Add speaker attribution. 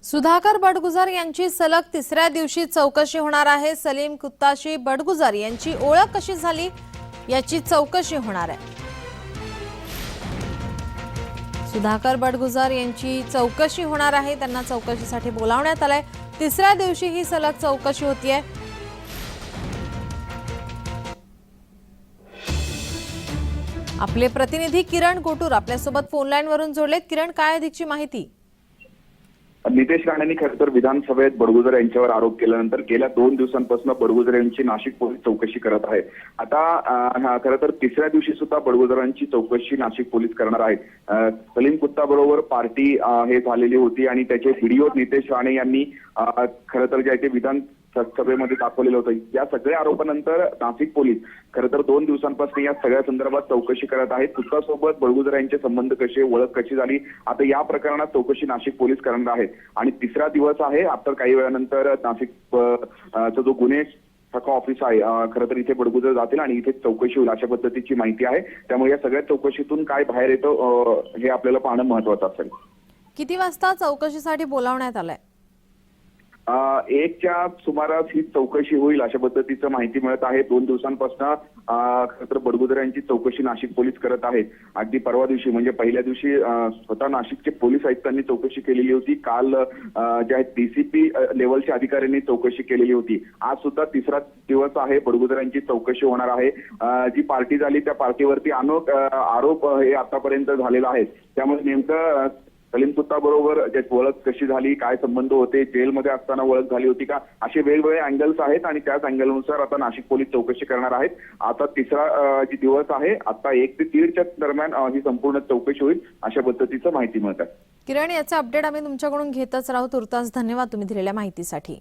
Speaker 1: सुधाकर बडगुजर यांची सलग तिसऱ्या दिवशी चौकशी होणार आहे। सलीम कुत्ताशी बडगुजर यांची ओळख कशी झाली याची चौकशी होणार आहे। सुधाकर बडगुजर यांची चौकशी होणार आहे। त्यांना चौकशीसाठी बोलावण्यात आलंय। तिसऱ्या दिवशी ही सलग चौकशी होतीये। आपले प्रतिनिधी किरण कोटूर आपल्यासोबत फोन लाईन वरून जोडलेत। किरण, काय अधिकची माहिती?
Speaker 2: नितेश राणेंनी खरं तर विधानसभेत बडगुजर यांच्यावर आरोप केल्यानंतर गेल्या 2 दिवसांपासून बडगुजर यांची नाशिक पोलीस चौकशी करत आहेत। आता खरं तर तिसऱ्या दिवशी सुद्धा बडगुजरांची चौकशी नाशिक पोलीस करणार आहेत। सलीम कुत्ता बरोबर पार्टी हे झालेली होती आणि त्याचे व्हिडिओ नितेश राणे यांनी खरं तर जे आहे ते विधान सभेमध्ये दाखवलेलं होतं। या सगळ्या आरोपानंतर नाशिक पोलीस खरं तर 2 दिवसांपासून या सगळ्या संदर्भात चौकशी करत आहेत। कुत्तासोबत बडगुजर यांचे संबंध कसे, ओळख कशी झाली, आता या प्रकरणात चौकशी नाशिक पोलीस करणार आहेत। आणि तिसरा दिवस आहे। आता काही वेळानंतर नाशिक चा जो गुन्हे शाखा ऑफिस आहे खरं तर इथे बडगुजर जातील आणि इथे चौकशी होईल अशा पद्धतीची माहिती आहे। त्यामुळे या सगळ्या चौकशीतून काय बाहेर येतं हे आपल्याला पाहणं महत्त्वाचं असेल।
Speaker 1: किती वाजता चौकशीसाठी बोलावण्यात आलंय?
Speaker 2: 1च्या सुमारास ही चौकशी होईल अशा पद्धतीचं माहिती मिळत आहे। 2 दिवसांपासून खरं तर बडगुजर यांची चौकशी नाशिक पोलीस करत आहेत। अगदी परवा दिवशी म्हणजे पहिल्या दिवशी स्वतः नाशिकचे पोलीस आयुक्तांनी चौकशी केलेली होती। काल जे आहेत डीसीपी लेवलच्या अधिकाऱ्यांनी चौकशी केलेली होती। आज सुद्धा तिसरा दिवस आहे। बडगुजर यांची चौकशी होणार आहे। जी पार्टी झाली त्या पार्टीवरती आरोप हे आतापर्यंत झालेला आहे। त्यामुळे नेमकं सलीम कुत्ता बरोबर ओळख कशी झाली, काय संबंध होते, जेलमध्ये असताना ओळख झाली होती का, असे वेगवेगळे अँगल्स आहेत आणि त्याच अँगलनुसार आता नाशिक पोलीस चौकशी करणार आहेत। आता तिसरा जी दिवस आहे, आता 1 ते 1:30च्या दरम्यान ही संपूर्ण चौकशी होईल अशा पद्धतीचं माहिती मिळत आहे।
Speaker 1: किरण, याचा अपडेट आम्ही तुमच्याकडून घेतच राहू। तुर्तास धन्यवाद तुम्ही दिलेल्या माहितीसाठी।